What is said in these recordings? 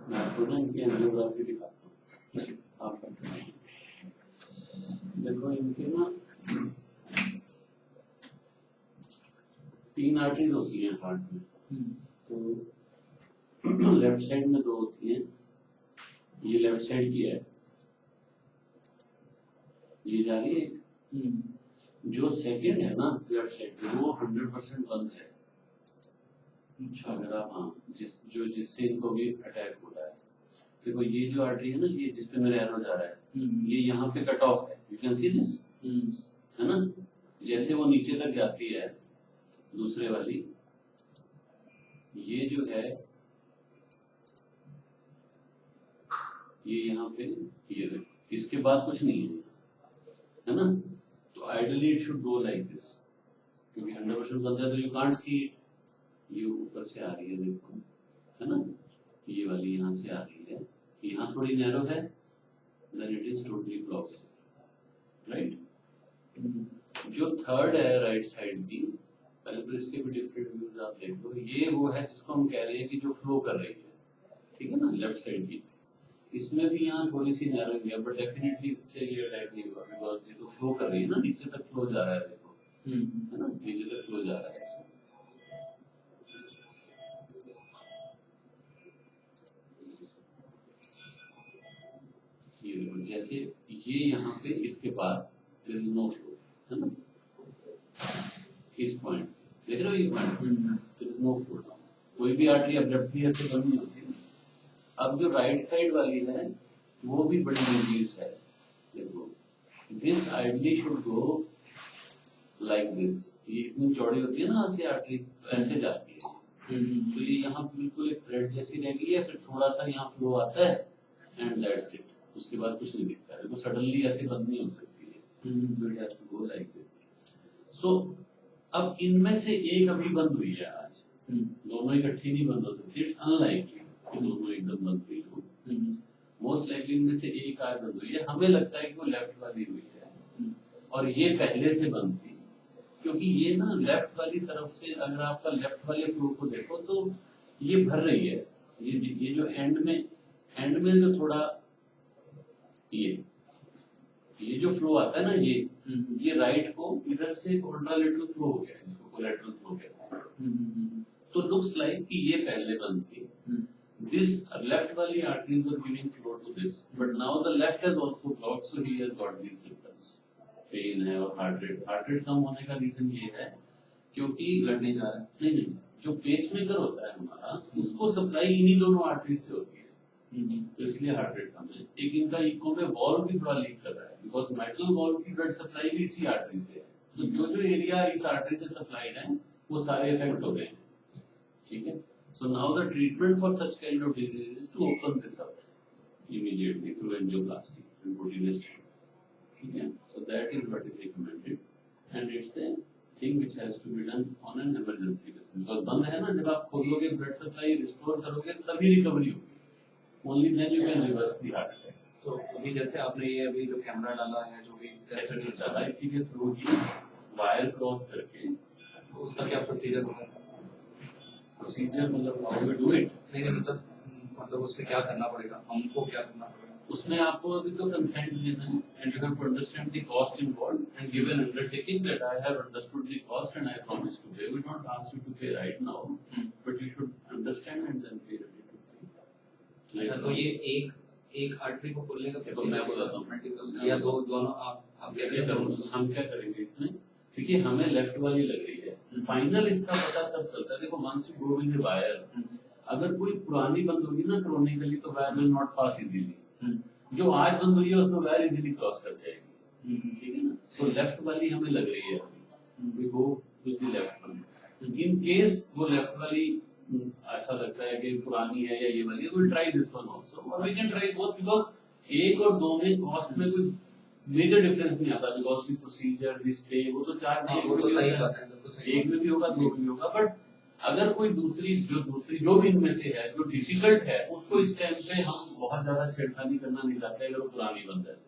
मैं आपको ना इनकी एंजियोग्राफी दिखाता हूँ, आप देखो इनके ना 3 आर्टरीज होती हैं हार्ट में। तो लेफ्ट साइड में 2 होती हैं, ये लेफ्ट साइड की है, ये जा रही है। जो सेकंड है ना लेफ्ट साइड में, वो 100% बंद है। अगर आप जिससे इनको भी अटैक हो रहा है, देखो ये जो आर्टरी है ना, ये जिसपे मेरा एरो जा रहा है, ये यहाँ पे कट ऑफ है, यू कैन सी दिस, है ना। जैसे वो नीचे तक जाती है दूसरे वाली, ये जो है ये यहाँ पे, ये इसके बाद कुछ नहीं है ना। तो ideally it should go like this, क्योंकि 100% बंद है तो यू कांट सी इट। ये ऊपर से आ रही है देखो, है ना, ये वाली यहाँ से आ रही है, यहाँ थोड़ी नैरो है, then it is totally blocked, right. जो थर्ड है राइट साइड की, पहले तो इसके भी डिफरेंट व्यूज आप देख लो। ये वो है जिसको हम कह रहे हैं कि जो फ्लो कर रही है, ठीक है ना, लेफ्ट साइड की। इसमें भी यहाँ थोड़ी सी नैरो है, बट डेफिनेटली इससे ये अटैक नहीं हुआ, बिकॉज ये तो फ्लो कर रही है ना, नीचे तक फ्लो जा रहा है देखो, है ना, नीचे तक फ्लो जा रहा है इसमें। ये देखो, जैसे ये यहाँ पे इसके बाद देयर इज नो फ्लो, है ना, इस पॉइंट देख रहे हो, ये point there is no flow. कोई भी आर्टरी अब्रप्टली ऐसे बंद नहीं होती। अब जो राइट साइड वाली है वो भी बड़ी डिजीज है, देखो, this ideally should go like this. ये इतनी चौड़ी होती है ना ऐसे आर्टरी, ऐसे जाती है, तो ये यहाँ बिल्कुल एक थ्रेड जैसी रह गई है, फिर थोड़ा सा यहाँ फ्लो आता है एंड दैट्स इट, उसके बाद कुछ नहीं दिखता है। तो सडनली ऐसे बंद नहीं हो सकती है, so it has to go like this। So अब इनमें से एक अभी बंद हुई है आज, दोनों इकट्ठी नहीं बंद हो सकती, इट्स अनलाइकली कि दोनों एकदम बंद हुई हो। मोस्ट लाइकली इनमें से एक आज बंद हुई है, हमें लगता है कि वो लेफ्ट वाली हुई है, और ये पहले से बंद थी, क्योंकि ये ना लेफ्ट वाली तरफ से, अगर आपका लेफ्ट वाले फ्लो को देखो तो ये भर रही है। ये जो एंड में जो थोड़ा ये जो फ्लो आता है ना, ये राइट को इधर से कोलैटरल फ्लो हो गया, इसको कोलैटरल फ्लो कहते हैं। तो लुक्स लाइक कि ये पहले बंद थी, दिस लेफ्ट वाली arteries were giving flow to this, but now the left has also blocked, so he has got these symptoms, pain है और हार्ट रेट कम होने का रीजन ये है क्योंकि ब्लड नहीं जा रहा है। नहीं, जो पेसमेकर होता है हमारा, उसको सप्लाई इन्हीं दोनों आर्टरी से होती है, तो इसलिए हार्ट रेट कम है। एक इनका इको में वॉल्व भी थोड़ा लीक कर रहा है, बिकॉज मेटल वॉल्व की ब्लड सप्लाई भी इसी आर्टरी से है, तो जो एरिया इस आर्टरी से सप्लाइड है वो सारे इफेक्ट हो गए हैं, ठीक है। So now the treatment for such kind of disease is to open this up immediately through angioplasty and put in a stent, ठीक है। So that is what is recommended, and it's a thing which has to be done on an emergency basis, because बंद है ना, जब आप खोलोगे blood supply restore करोगे तभी रिकवरी होगी, only then you can reverse the heart attack। तो अभी जैसे आपने ये अभी जो कैमरा डाला है, जो भी टेस्ट चला, इसी के थ्रू ही वायर क्रॉस करके, तो उसका क्या प्रोसीजर होगा? प्रोसीजर मतलब हाउ वी डू इट, नहीं मतलब उसमें क्या करना पड़ेगा, हमको क्या करना पड़ेगा? उसमें आपको अभी तो कंसेंट देना है, and you have to understand the cost involved and give an undertaking that I have understood the cost and I promise to pay. We don't ask you to pay right now, but you should understand and then be ready to pay. अच्छा, तो ये एक artery को खोलने का देखो मैं बताता हूँ, या दोनों आप हम क्या करेंगे इसमें, देखिए हमें लेफ्ट वाली लग रही है, फाइनल इसका पता तब चलता है। देखो once you go with the wire, अगर कोई पुरानी बंद होगी ना क्रोनिकली, तो wire will not pass easily, जो आज बंद हुई है उसमें वायर इजीली क्रॉस कर जाएगी, ठीक है ना। सो लेफ्ट वाली हमें लग रही है, we go with the left one. In case वो लेफ्ट वाली ऐसा लगता है कि पुरानी है या ये वाली, will try this one also, और we can try both, because एक और दो में कॉस्ट में कोई मेजर डिफरेंस नहीं आता, because the procedure this stay वो तो चार्ज नहीं, वो तो सही बात है, एक में भी होगा, दो में भी होगा। बट अगर कोई दूसरी जो भी इनमें से है जो डिफिकल्ट है, उसको इस टाइम पे हम बहुत ज्यादा छेड़खानी करना नहीं चाहते अगर वो पुरानी बंद है तो,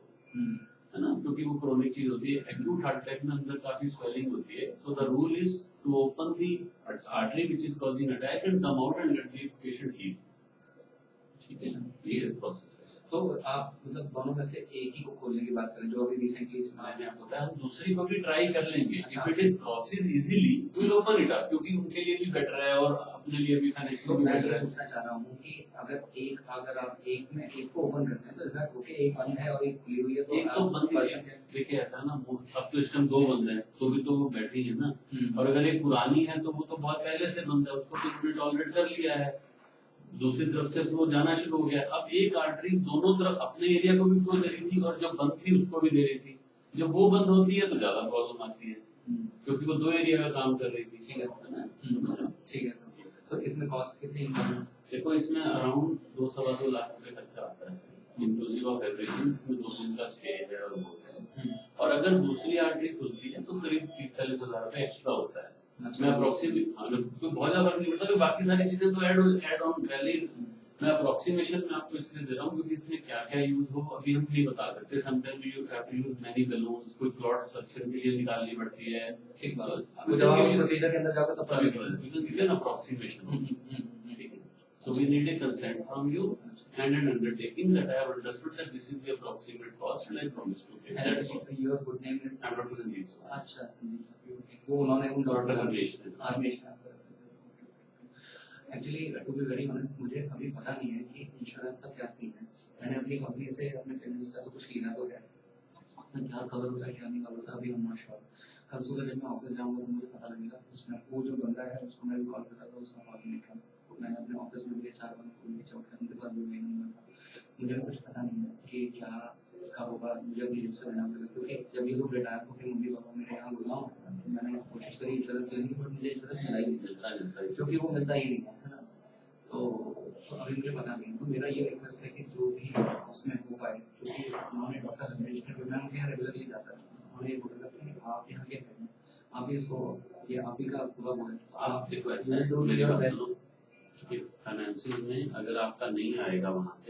है ना, क्योंकि वो क्रोनिक चीज होती है। एक्यूट हार्ट अटैक में अंदर काफी स्वेलिंग होती है, so the rule is to open the artery which is causing attack and come out and let the patient heal, ठीक है। ये प्रोसेस है। तो आप मतलब दोनों में से एक ही को खोलने की बात करें, जो अभी रिसेंटली मैंने आपको बताया हम दूसरी को भी ट्राई कर लेंगे। अच्छा। If it is crosses easily we will open it up, क्योंकि उनके लिए भी बेटर है और अपने लिए भी तो फाइनेंशियली मैं बेटर ये है। पूछना चाह रहा हूँ कि अगर आप एक में एक को ओपन करते हैं तो इज दैट ओके, एक बंद है और एक खुली हुई है तो एक तो बंद पर्सन है, देखिए ऐसा ना अब तो इस टाइम 2 बंद है तो भी तो वो बैठी है ना। हम्म। और अगर एक पुरानी है तो वो तो बहुत पहले से बंद है, उसको तो उन्होंने टॉलरेट कर लिया है, दूसरी तरफ से फ्लो जाना शुरू हो गया। अब एक आर्टरी दोनों तरफ अपने एरिया को भी फ्लो दे रही थी और जो बंद थी उसको भी दे रही थी। जब वो बंद होती है तो ज्यादा प्रॉब्लम आती है, क्योंकि वो 2 एरिया का काम कर रही थी। ठीक है, ठीक है सर। तो इसमें कॉस्ट कितनी इनकम है? देखो इसमें अराउंड 2-2.25 लाख रुपए खर्चा आता है इंक्लूसिव ऑफ एवरीथिंग। इसमें 2 दिन का स्टे है और वो है। और अगर दूसरी आर्टरी खुलती है तो करीब 30-40 हजार रुपए एक्स्ट्रा होता है। मैं अप्रोक्सीमेट बहुत ज्यादा फर्क नहीं पड़ता, तो बाकी सारी चीजें तो ऐड ऑन पहले मैं अप्रोक्सीमेशन में आपको इसलिए दे रहा हूँ क्योंकि इसमें क्या क्या यूज हो अभी हम नहीं बता सकते। Sometimes you have to use many balloons, कोई प्लॉट स्ट्रक्चर के लिए निकालनी पड़ती है। ठीक बात। So, वो जब आप प्रोसीजर के अंदर जाओगे तो you can give an approximation. So we need a consent from you and an undertaking that I have understood that this is the approximate cost and I promise to pay. That's all. And your good name is I'm not going to need to. अच्छा संदीप, वो उन्होंने उन Dr. Ramesh. Actually to be very honest मुझे अभी पता नहीं है कि इंश्योरेंस का क्या सीन है। मैंने अपनी कंपनी से अपने टेनेंट्स का तो कुछ लिया तो है, उसमें क्या कवर होता है क्या नहीं कवर होता अभी हम नॉट श्योर। कल सुबह जब मैं ऑफिस जाऊंगा तो मुझे पता लगेगा। उसमें वो जो बंदा है उसको मैं भी कॉल करता था, उसका कॉल नहीं था। तो मैंने अपने ऑफिस में भी 4 बार फोन रीच आउट करने के बाद भी नहीं हुआ था। मुझे कुछ पता नहीं है कि क्या इसका होगा, मुझे अपनी जिम से लेना पड़ेगा क्योंकि जब ये लोग रिटायर होकर मम्मी पापा मेरे यहाँ गुड़गांव तो मैंने कोशिश करी इंश्योरेंस लेने की, बट मुझे इंश्योरेंस मिला ही नहीं, क्योंकि वो मिलता ही नहीं है ना। तो अभी मुझे पता नहीं। तो मेरा ये रिक्वेस्ट है कि जो भी उसमें हो पाए, क्योंकि उन्होंने डॉक्टर रमेश ने, मैं उनके यहाँ रेगुलरली जाता है, उन्होंने ये बोला कि आप यहाँ के हैं, आप इसको ये आप ही का पूरा बोले तो आप देखो ऐसा है, मेरे फाइनेंसिंग में अगर आपका नहीं आएगा वहां से